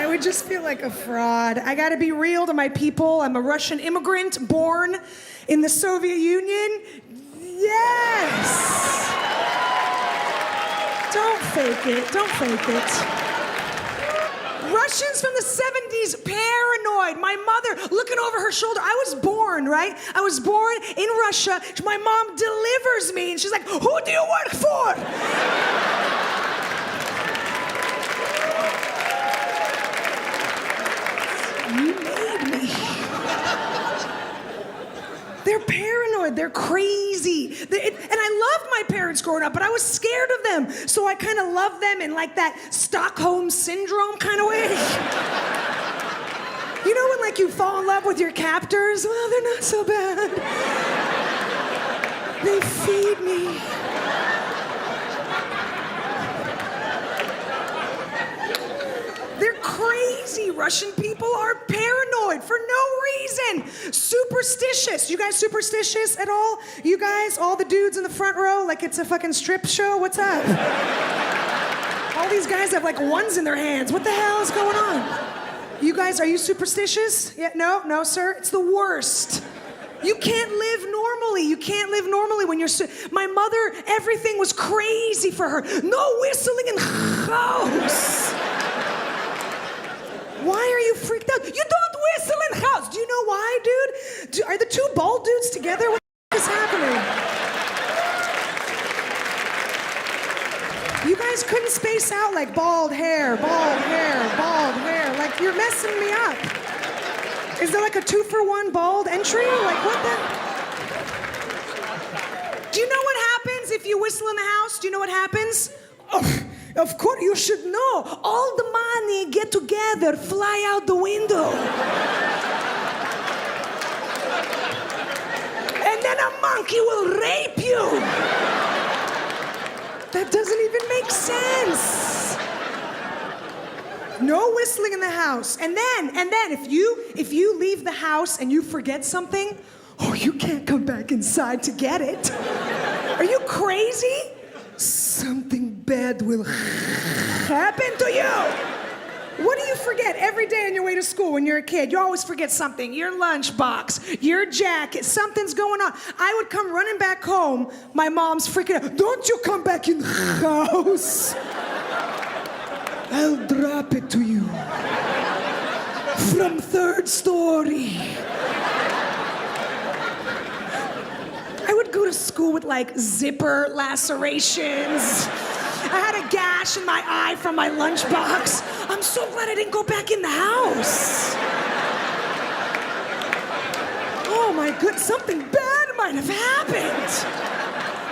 would just feel like a fraud. I gotta be real to my people. I'm a Russian immigrant born in the Soviet Union. Yes! Don't fake it. Don't fake it. Russians from the 70s, paranoid. My mother looking over her shoulder. I was born, right? I was born in Russia. My mom delivers me, and she's like, who do you work for? You made me. They're paranoid, they're crazy. And I loved my parents growing up, but I was scared of them. So I kind of loved them in like that Stockholm Syndrome kind of way. You know when like you fall in love with your captors? Well, they're not so bad. They feed me. They're crazy. Russian people are paranoid for no reason. Superstitious. You guys superstitious at all? You guys, all the dudes in the front row, like it's a fucking strip show? What's up? All these guys have like ones in their hands. What the hell is going on? You guys, are you superstitious? Yeah, no, sir. It's the worst. You can't live normally. You can't live normally when you're... My mother, everything was crazy for her. No whistling in the house. Why are you freaked out? You don't whistle in the house. Do you know why, dude? Are the two bald dudes together? What is happening? You guys couldn't space out like bald hair, bald hair, bald hair. Like, you're messing me up. Is there like a 2-for-1 bald entry? Like, what the? Do you know what happens if you whistle in the house? Do you know what happens? Oh, of course, you should know. All the money get together, fly out the window. And then a monkey will rape you. That doesn't even make sense. No whistling in the house. And then, if you leave the house and you forget something, oh, you can't come back inside to get it. Are you crazy? Something bad will happen to you. What do you forget every day on your way to school when you're a kid? You always forget something. Your lunchbox, your jacket, something's going on. I would come running back home. My mom's freaking out. Don't you come back in the house. I'll drop it to you. From 3rd story. I would go to school with like zipper lacerations. I had a gash in my eye from my lunchbox. I'm so glad I didn't go back in the house. Oh my goodness, something bad might have happened.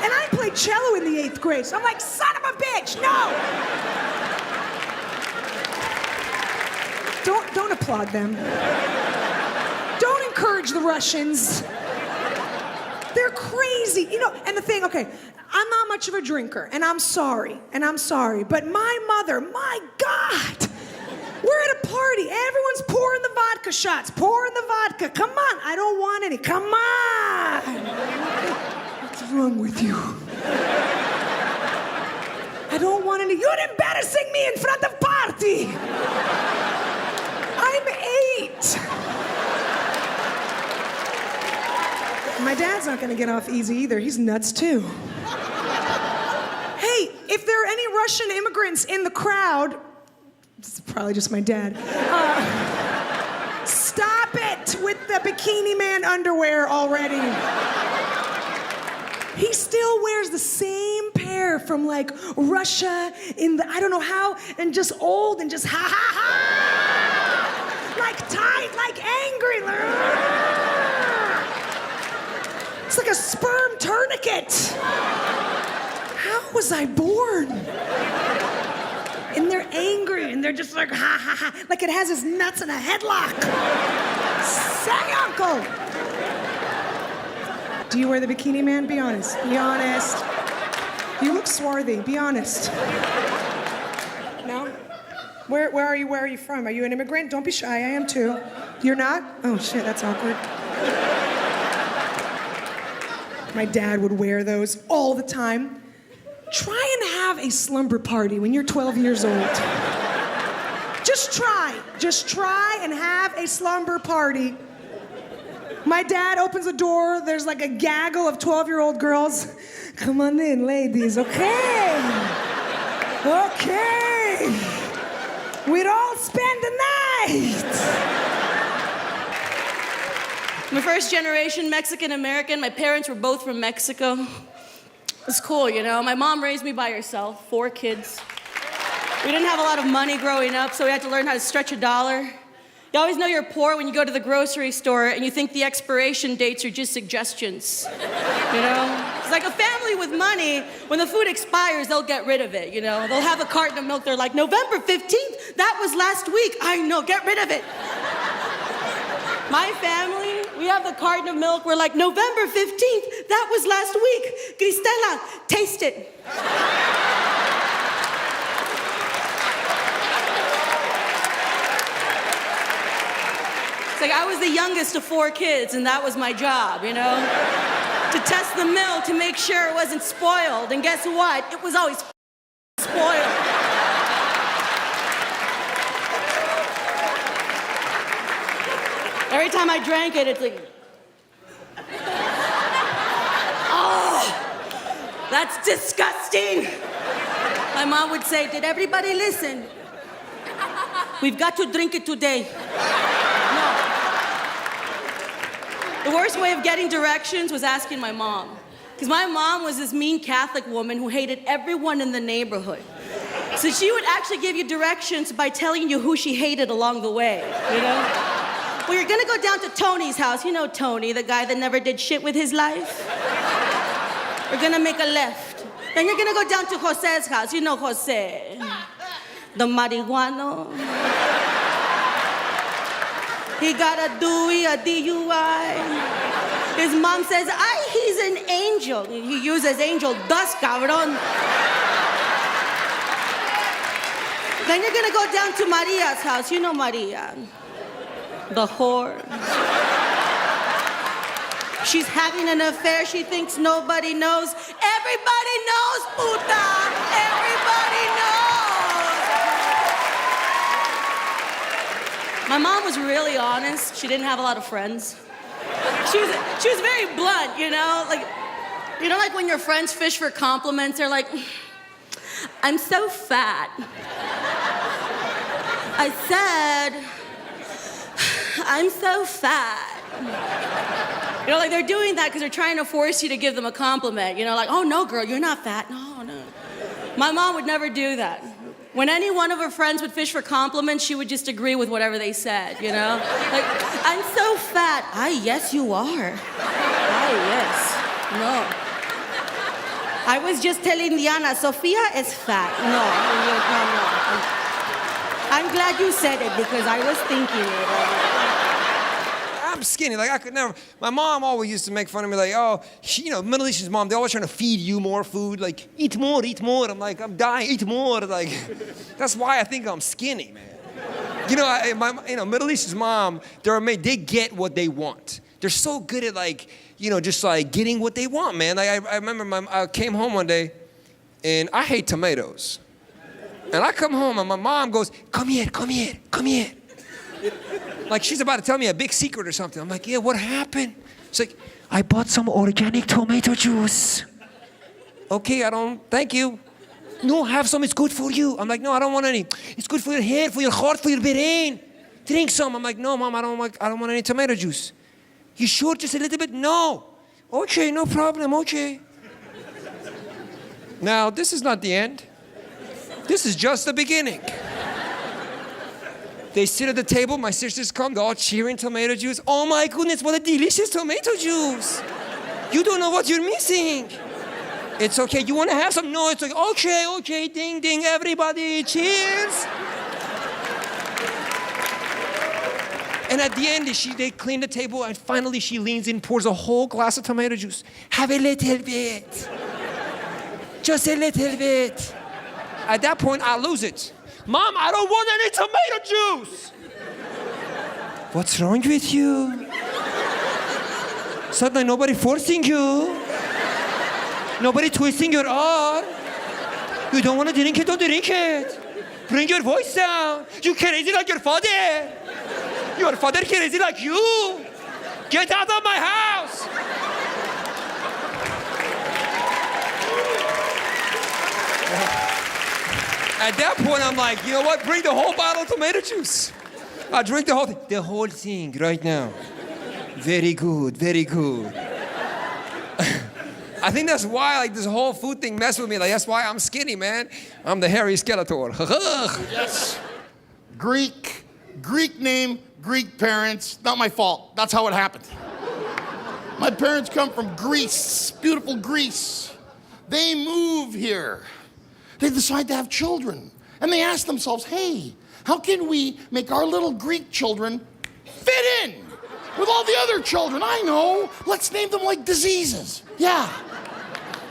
And I played cello in the 8th grade, so I'm like, son of a bitch, no! Don't applaud them. Don't encourage the Russians. They're crazy. You know, and the thing, okay, I'm not much of a drinker, and I'm sorry, but my mother, my God, we're at a party, everyone's pouring the vodka shots, pouring the vodka, come on, I don't want any, come on. What's wrong with you? I don't want any, you're embarrassing me in front of party. I'm 8. My dad's not gonna get off easy either. He's nuts too. Hey, if there are any Russian immigrants in the crowd, it's probably just my dad. Stop it with the bikini man underwear already. He still wears the same pair from like Russia in the, I don't know how, and just old and just ha ha ha! Like tight, like angry. It's like a sperm tourniquet. How was I born? And they're angry, and they're just like, ha, ha, ha. Like it has his nuts in a headlock. Say, uncle. Do you wear the bikini man? Be honest. Be honest. You look swarthy. Be honest. No? Where are you? Where are you from? Are you an immigrant? Don't be shy. I am too. You're not? Oh, shit, that's awkward. My dad would wear those all the time. Try and have a slumber party when you're 12 years old. Just Just try and have a slumber party. My dad opens the door, there's like a gaggle of 12-year-old girls. Come on in, ladies, okay? Okay. We'd all spend the night. I'm a first generation Mexican-American. My parents were both from Mexico. It's cool, you know. My mom raised me by herself, 4 kids. We didn't have a lot of money growing up, so we had to learn how to stretch a dollar. You always know you're poor when you go to the grocery store and you think the expiration dates are just suggestions, you know? It's like a family with money, when the food expires, they'll get rid of it, you know? They'll have a carton of milk, they're like, November 15th? That was last week. I know, get rid of it. My family, we have the carton of milk, we're like, November 15th? That was last week. Cristela, taste it. It's like I was the youngest of 4 kids, and that was my job, you know? To test the milk to make sure it wasn't spoiled. And guess what? It was always spoiled. Every time I drank it, it's like, oh, that's disgusting. My mom would say, did everybody listen? We've got to drink it today. The worst way of getting directions was asking my mom. Because my mom was this mean Catholic woman who hated everyone in the neighborhood. So she would actually give you directions by telling you who she hated along the way, you know? Well, you're gonna go down to Tony's house. You know Tony, the guy that never did shit with his life? You're gonna make a left. Then you're gonna go down to Jose's house. You know Jose, the marijuano. He got a Dewey, a DUI. His mom says, he's an angel. He uses angel dust, cabrón. Then you're gonna go down to Maria's house. You know Maria, the whore. She's having an affair she thinks nobody knows. Everybody knows, puta. Everybody knows. My mom was really honest. She didn't have a lot of friends. She was very blunt, you know? Like when your friends fish for compliments, they're like, I'm so fat. I said, I'm so fat. You know, like they're doing that because they're trying to force you to give them a compliment. You know, like, oh no, girl, you're not fat. No. My mom would never do that. When any one of her friends would fish for compliments, she would just agree with whatever they said, you know? Like, I'm so fat. Yes, you are. Yes. No. I was just telling Diana, Sofia is fat. No. I'm glad you said it because I was thinking it. I'm skinny, like I could never. My mom always used to make fun of me, like, oh, Middle Eastern mom, they're always trying to feed you more food, like, eat more. I'm like, I'm dying, eat more. Like, that's why I think I'm skinny, man. Middle Eastern mom, they get what they want. They're so good at just like getting what they want, man. Like I remember I came home one day, and I hate tomatoes. And I come home and my mom goes, come here. Like she's about to tell me a big secret or something. I'm like, yeah, what happened? It's like, I bought some organic tomato juice. Okay, thank you. No, have some, it's good for you. I'm like, no, I don't want any. It's good for your head, for your heart, for your brain. Drink some. I'm like, no, Mom, I don't want any tomato juice. You sure, just a little bit? No. Okay, no problem, okay. Now, this is not the end. This is just the beginning. They sit at the table, my sisters come, they're all cheering tomato juice. Oh my goodness, what a delicious tomato juice. You don't know what you're missing. It's okay, you wanna have some? No, it's like, okay, ding, ding, everybody, cheers. And at the end, they clean the table, and finally she leans in, pours a whole glass of tomato juice. Have a little bit. Just a little bit. At that point, I lose it. Mom, I don't want any tomato juice. What's wrong with you? Suddenly nobody forcing you. Nobody twisting your arm. You don't want to drink it, don't drink it. Bring your voice down. You crazy like your father. Your father crazy like you. Get out of my house. At that point, I'm like, you know what? Bring the whole bottle of tomato juice. I'll drink the whole thing right now. Very good, very good. I think that's why like this whole food thing messed with me. Like that's why I'm skinny, man. I'm the hairy Skeletor. Yes. Greek name, Greek parents. Not my fault. That's how it happened. My parents come from Greece, beautiful Greece. They move here. They decide to have children. And they ask themselves, hey, how can we make our little Greek children fit in with all the other children? I know. Let's name them like diseases. Yeah.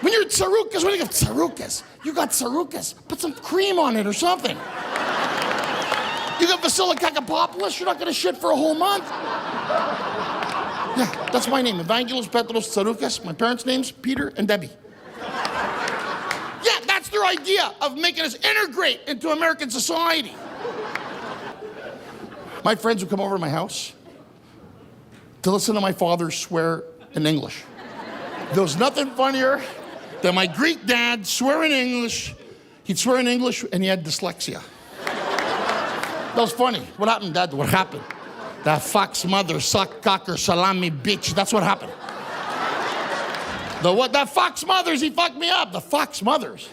When you're at Tsaroukas, what do you got? Tsaroukas. You got Tsaroukas. Put some cream on it or something. You got Vasilikakopoulous, you're not going to shit for a whole month. Yeah, that's my name. Evangelos Petros Tsaroukas. My parents' names, Peter and Debbie. Yeah, that's their idea of making us integrate into American society. My friends would come over to my house to listen to my father swear in English. There was nothing funnier than my Greek dad swear in English. He'd swear in English and he had dyslexia. That was funny. What happened, Dad? What happened? That fox mother, suck cocker, salami bitch. That's what happened. The what? That fox mothers, he fucked me up. The fox mothers.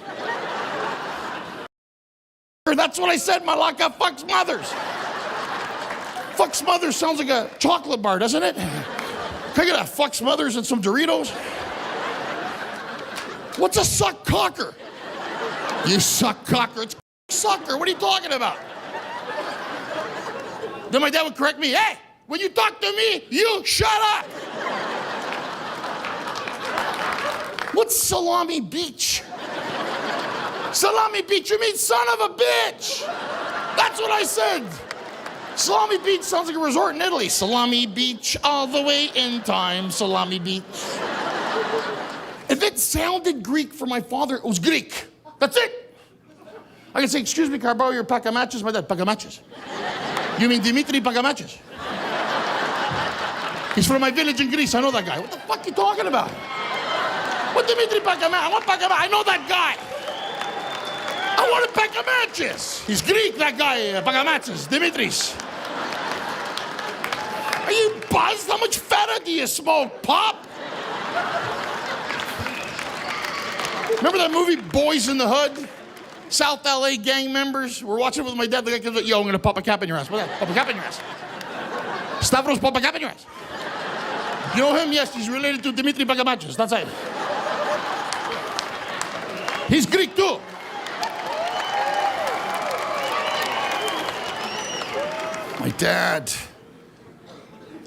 That's what I said, Malaka, fox mothers. Fox mothers sounds like a chocolate bar, doesn't it? Can I get a fox mothers and some Doritos? What's a suck cocker? You suck cocker. It's sucker. What are you talking about? Then my dad would correct me, hey, when you talk to me, you shut up. What's Salami Beach? Salami Beach, you mean son of a bitch. That's what I said. Salami Beach sounds like a resort in Italy. Salami Beach, all the way in time, Salami Beach. If it sounded Greek for my father, it was Greek. That's it. I can say, excuse me, can I borrow your pack of matches? My dad, pack of matches. You mean Dimitri Pagamachis? He's from my village in Greece. I know that guy. What the fuck are you talking about? What Dimitri Pagamachis? I want Pagamachis. I know that guy. I want a Pagamachis. He's Greek, that guy, Pagamachis, Dimitris. Are you buzzed? How much feta do you smoke, Pop? Remember that movie, Boys in the Hood? South LA gang members. We're watching it with my dad. The guy comes up, yo, I'm gonna pop a cap in your ass. What's that? Pop a cap in your ass. Stavros, pop a cap in your ass. You know him? Yes, he's related to Dimitri Pagamachis. That's it. He's Greek too. My dad.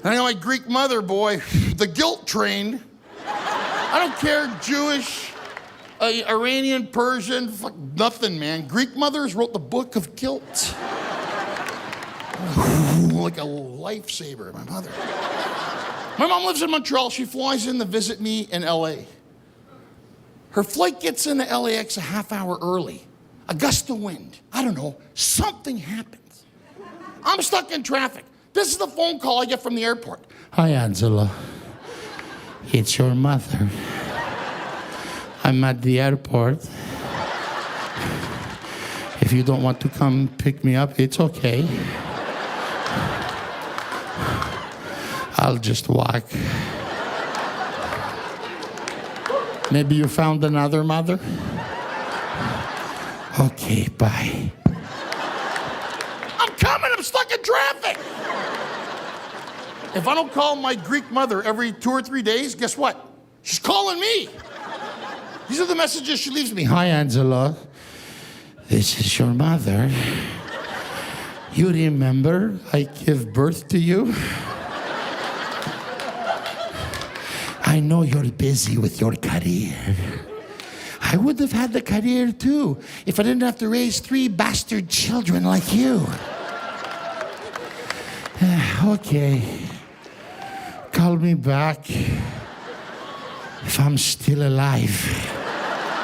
I know my Greek mother, boy. The guilt train. I don't care, Jewish, Iranian, Persian, fuck nothing, man. Greek mothers wrote the book of guilt. Like a lifesaver, my mother. My mom lives in Montreal. She flies in to visit me in LA. Her flight gets into LAX a half hour early. A gust of wind. I don't know. Something happens. I'm stuck in traffic. This is the phone call I get from the airport. Hi, Angela. It's your mother. I'm at the airport. If you don't want to come pick me up, it's okay. I'll just walk. Maybe you found another mother? Okay, bye. I'm coming, I'm stuck in traffic. If I don't call my Greek mother every 2 or 3 days, guess what? She's calling me. These are the messages she leaves me. Hi, Angela. This is your mother. You remember I gave birth to you? I know you're busy with your career. I would have had the career too if I didn't have to raise 3 bastard children like you. Okay. Call me back if I'm still alive.